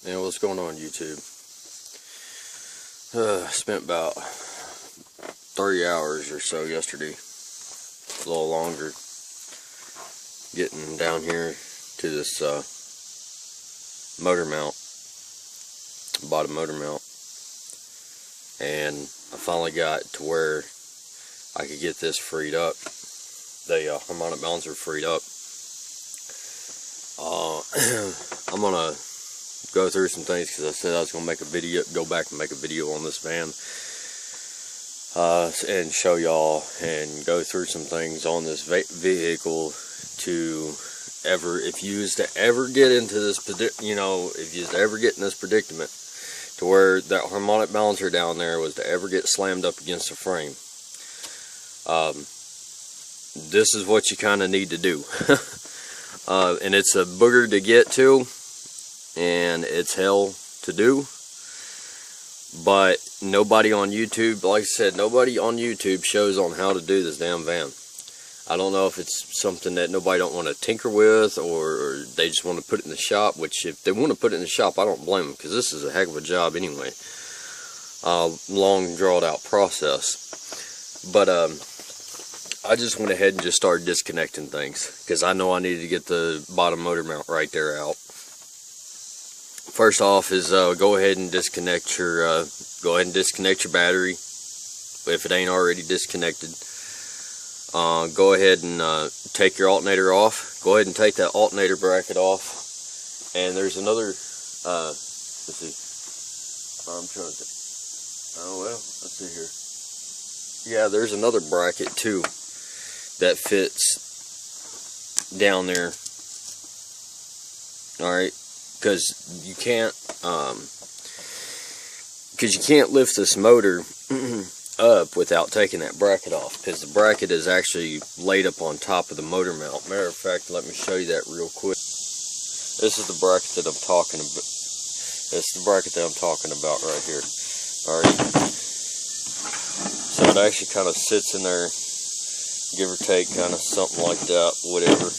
And what's going on, YouTube? I spent about 30 hours or so yesterday, a little longer, getting down here to this motor mount, bottom motor mount, and I finally got to where I could get this freed up, the harmonic balancer freed up. I'm gonna go through some things because I said I was gonna make a video, go back and make a video on this van, and show y'all and go through some things on this vehicle to if you was to ever get into this, if you was to ever get in this predicament to where that harmonic balancer down there was to ever get slammed up against the frame. This is what you kind of need to do. And it's a booger to get to, and it's hell to do, but nobody on YouTube, like I said, nobody on YouTube shows on how to do this damn van. I don't know if it's something that nobody don't want to tinker with, or they just want to put it in the shop, which if they want to put it in the shop, I don't blame them, because this is a heck of a job anyway. Long drawn out process. But I just went ahead and just started disconnecting things, because I know I needed to get the bottom motor mount right there out. First off is go ahead and disconnect your battery if it ain't already disconnected. Go ahead and take your alternator off. Go ahead and take that alternator bracket off. And there's another, let's see. I'm trying to, oh well, let's see here. Yeah, there's another bracket too that fits down there. Alright, because you can't lift this motor up without taking that bracket off, because the bracket is actually laid up on top of the motor mount. Matter of fact, let me show you that real quick. This is the bracket that I'm talking about. This is the bracket that I'm talking about right here. Alright, so it actually kind of sits in there, give or take, kind of something like that, whatever.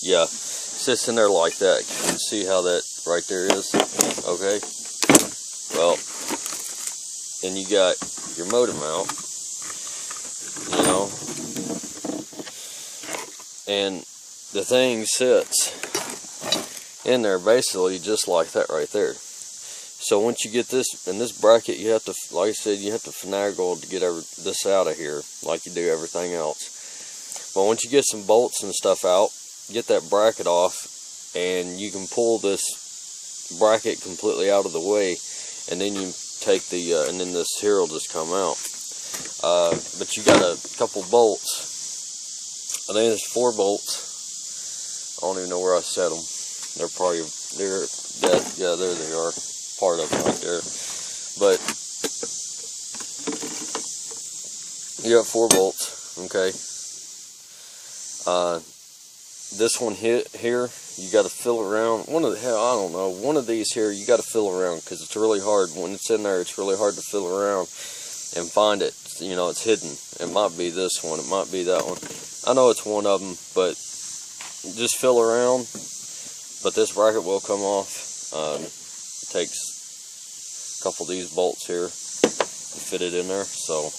Yeah, sits in there like that. You can see how that right there is. Okay, well, then you got your motor mount, and the thing sits in there basically just like that right there. So once you get this in this bracket, you have to, like I said, you have to finagle to get this out of here, like you do everything else. But once you get some bolts and stuff out, get that bracket off, and you can pull this bracket completely out of the way, and then you take the and then this here will just come out. But you got a couple bolts. I think there's 4 bolts. I don't even know where I set them. They're probably there. Yeah, there they are. Part of it right there. But you got 4 bolts. Okay. This one here, you got to fill around. One of these here, you got to fill around, because it's really hard when it's in there. It's really hard to fill around and find it. It's hidden. It might be this one. It might be that one. I know it's one of them, but just fill around. But this bracket will come off. It takes a couple of these bolts here to fit it in there. So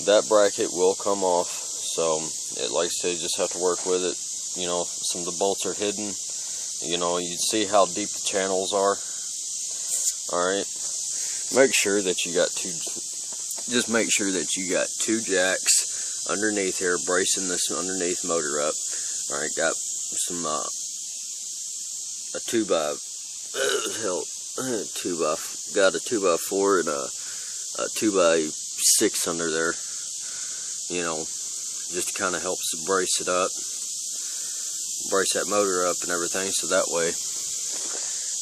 that bracket will come off. So, like I said, you just have to work with it. Some of the bolts are hidden. You see how deep the channels are. Alright. Make sure that you got two jacks underneath here, bracing this underneath motor up. Alright, got some, got a 2x4 and a 2x6 under there. Just to kind of helps to brace it up, brace that motor up and everything, so that way,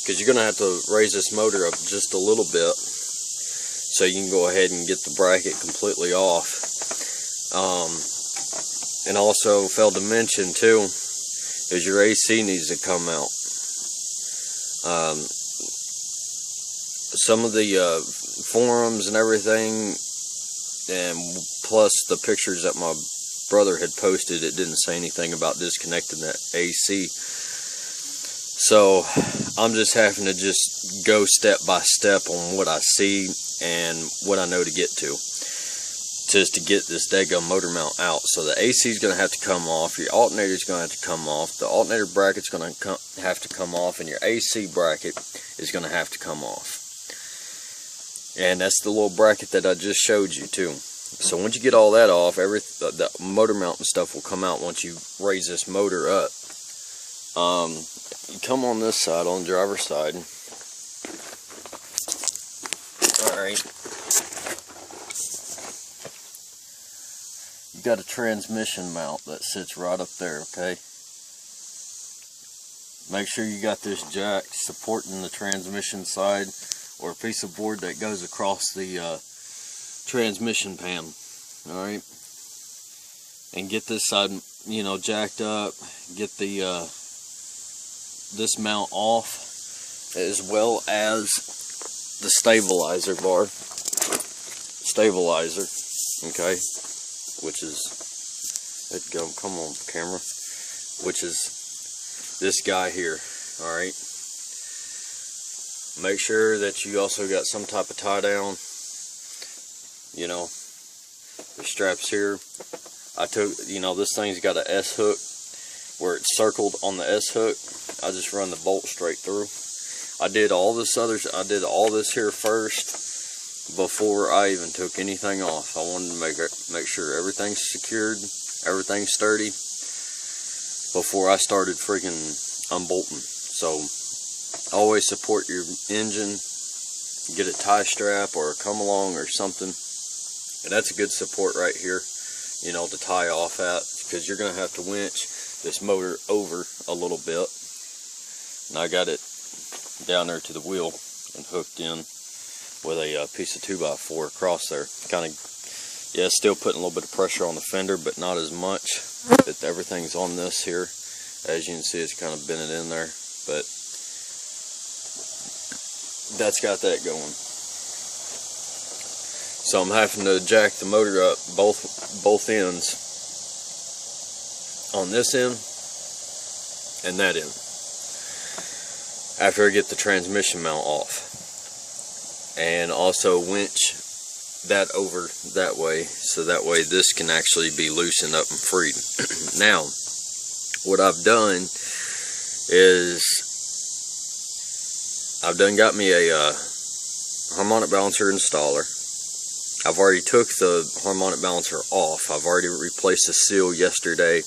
because you're going to have to raise this motor up just a little bit, so you can go ahead and get the bracket completely off. And also, failed to mention too, is your AC needs to come out. Some of the forums and everything, and plus the pictures that my brother had posted, it didn't say anything about disconnecting that AC. So I'm just having to just go step by step on what I see and what I know to get to, just to get this daggum motor mount out. So the AC is going to have to come off, your alternator is going to have to come off, the alternator bracket's going to have to come off, and your AC bracket is going to have to come off. And that's the little bracket that I just showed you too. So once you get all that off, the motor mount and stuff will come out once you raise this motor up. You come on this side, on the driver's side. Alright. You got a transmission mount that sits right up there, okay? Make sure you got this jack supporting the transmission side, or a piece of board that goes across the transmission pan. Alright? And get this side, you know, jacked up. Get the this mount off, as well as the stabilizer bar. Stabilizer, okay? Which is, let's go, come on camera, which is this guy here. Alright, make sure that you also got some type of tie down, you know, the straps here. I took, you know, this thing's got an S hook where it's circled on the S hook. I just run the bolt straight through. I did all this here first before I even took anything off. I wanted to make sure everything's secured, everything's sturdy before I started freaking unbolting. So always support your engine, get a tie strap or a come along or something, and that's a good support right here, you know, to tie off at, because you're gonna have to winch this motor over a little bit. And I got it down there to the wheel and hooked in with a piece of 2x4 across there. Kind of, yeah, still putting a little bit of pressure on the fender, but not as much. That everything's on this here. As you can see, it's kind of bending in there, but that's got that going. So I'm having to jack the motor up both ends, on this end and that end, after I get the transmission mount off, and also winch that over that way, so that way this can actually be loosened up and freed. Now what I've done is I've got me a harmonic balancer installer. I've already took the harmonic balancer off. I've already replaced the seal yesterday,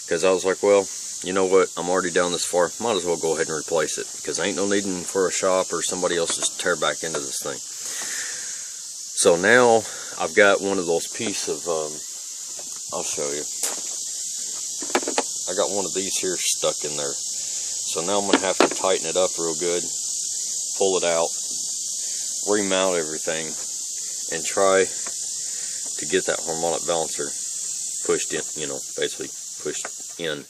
because I was like, well, you know what, I'm already down this far, might as well go ahead and replace it, because I ain't no needing for a shop or somebody else to tear back into this thing. So now I've got one of those pieces of, I'll show you. I got one of these here stuck in there. So now I'm going to have to tighten it up real good, pull it out, remount everything, and try to get that harmonic balancer pushed in, you know, basically pushed in.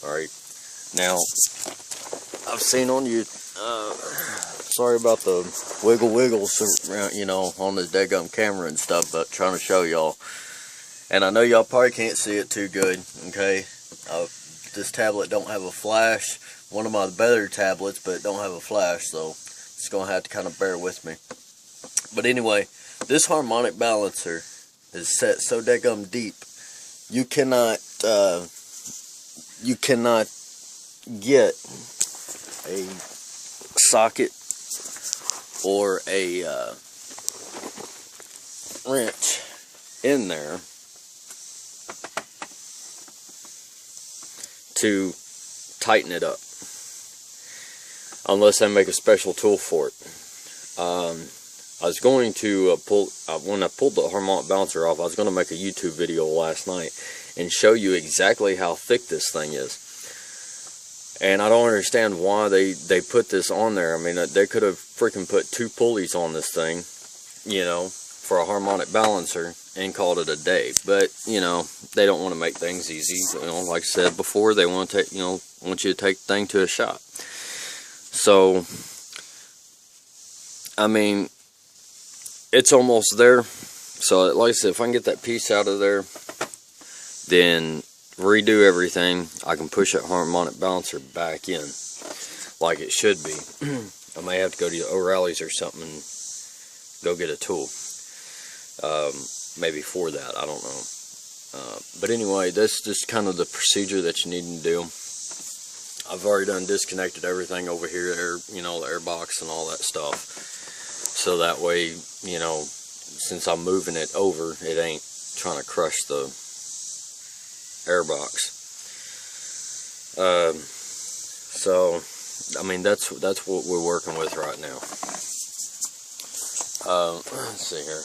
Alright, now I've seen on you, sorry about the wiggles around, you know, on this daggum camera and stuff, but trying to show y'all. And I know y'all probably can't see it too good, okay? This tablet don't have a flash, one of my better tablets, but it don't have a flash, so it's gonna have to kind of bear with me. But anyway, this harmonic balancer is set so daggum deep, you cannot get a socket or a wrench in there to tighten it up, unless I make a special tool for it. I was going to when I pulled the harmonic balancer off, I was going to make a YouTube video last night and show you exactly how thick this thing is. And I don't understand why they put this on there. I mean, they could have freaking put 2 pulleys on this thing, you know, for a harmonic balancer and called it a day. But, you know, they don't want to make things easy. You know, like I said before, they want to take, you know, want you to take the thing to a shop. So, I mean, it's almost there. So, like I said, if I can get that piece out of there, then redo everything, I can push that harmonic balancer back in. like it should be. I may have to go to O'Reilly's or something and go get a tool. Maybe for that, I don't know. But anyway, that's just kind of the procedure that you need to do. I've already disconnected everything over here, you know, the air box and all that stuff. So that way, you know, since I'm moving it over, it ain't trying to crush the air box. So, I mean, that's what we're working with right now. Let's see here.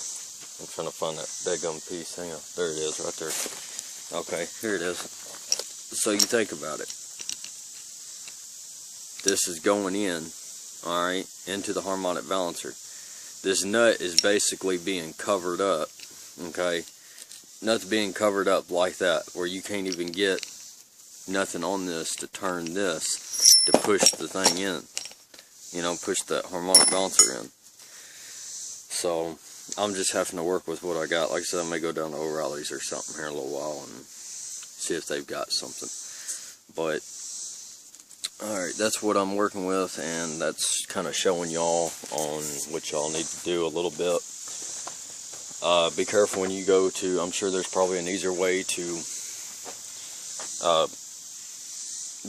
I'm trying to find that daggum piece. Hang on. There it is, right there. Okay, here it is. So you think about it. This is going in, alright, into the harmonic balancer. This nut is basically being covered up, okay? Nut's being covered up like that, where you can't even get nothing on this to turn this to push the thing in. You know, push that harmonic balancer in. So, I'm just having to work with what I got. Like I said, I may go down to O'Reilly's or something here in a little while and see if they've got something. But, alright, that's what I'm working with, and that's kind of showing y'all on what y'all need to do a little bit. Be careful when you go to, I'm sure there's probably an easier way to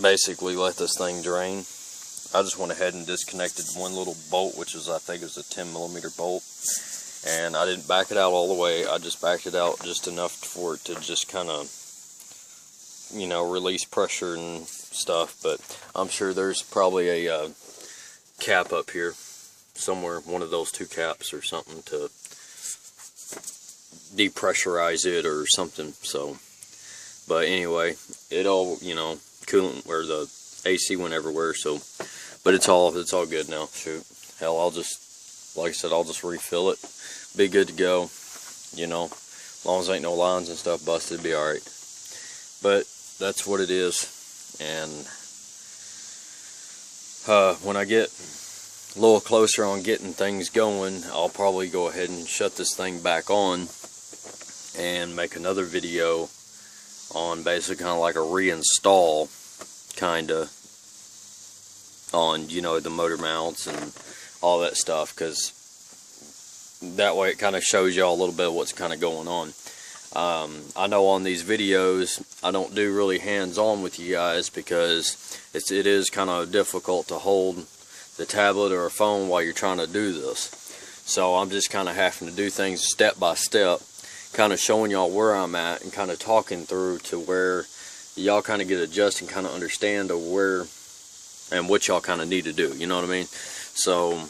basically let this thing drain. I just went ahead and disconnected one little bolt, which is, I think it was a 10mm bolt. And I didn't back it out all the way. I just backed it out just enough for it to just kind of, you know, release pressure and stuff. But I'm sure there's probably a cap up here somewhere, one of those two caps or something to depressurize it or something. So, but anyway, it all, you know, coolant where the AC went everywhere. So, but it's all good now. Shoot, hell, I'll just, like I said, I'll just refill it. Be good to go, you know, as long as ain't no lines and stuff busted, be alright. But that's what it is. And when I get a little closer on getting things going, I'll probably go ahead and shut this thing back on and make another video on basically kind of like a reinstall kind of on, you know, the motor mounts and all that stuff, because that way it kind of shows y'all a little bit of what's kind of going on. I know on these videos I don't do really hands-on with you guys because it is kind of difficult to hold the tablet or a phone while you're trying to do this. So I'm just kind of having to do things step by step, kind of showing y'all where I'm at and kind of talking through to where y'all kind of get adjusted and kind of understand to where and what y'all kind of need to do, you know what I mean? So,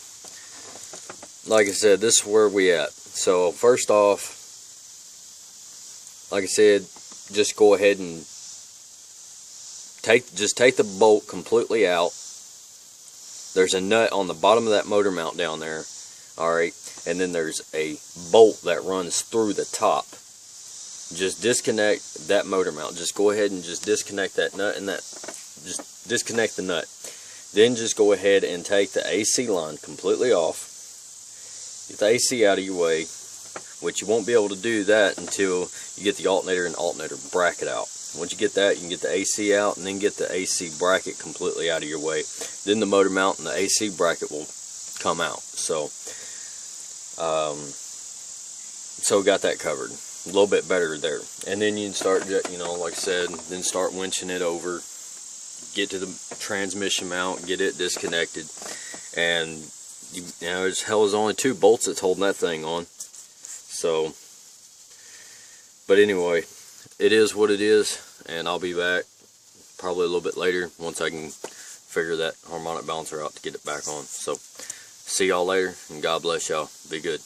like I said, this is where we at. So, first off, like I said, just go ahead and take the bolt completely out. There's a nut on the bottom of that motor mount down there, alright, and then there's a bolt that runs through the top. Just disconnect that motor mount. Just go ahead and just disconnect that nut and that, just disconnect the nut. Then just go ahead and take the AC line completely off. Get the AC out of your way, which you won't be able to do that until you get the alternator and alternator bracket out. Once you get that, you can get the AC out and then get the AC bracket completely out of your way. Then the motor mount and the AC bracket will come out. So, so got that covered. A little bit better there. And then you can start, you know, like I said, then start winching it over. Get to the transmission mount, get it disconnected, and you know, as hell is only 2 bolts that's holding that thing on. So, but anyway, it is what it is, and I'll be back probably a little bit later once I can figure that harmonic balancer out to get it back on. So, see y'all later, and God bless y'all. Be good.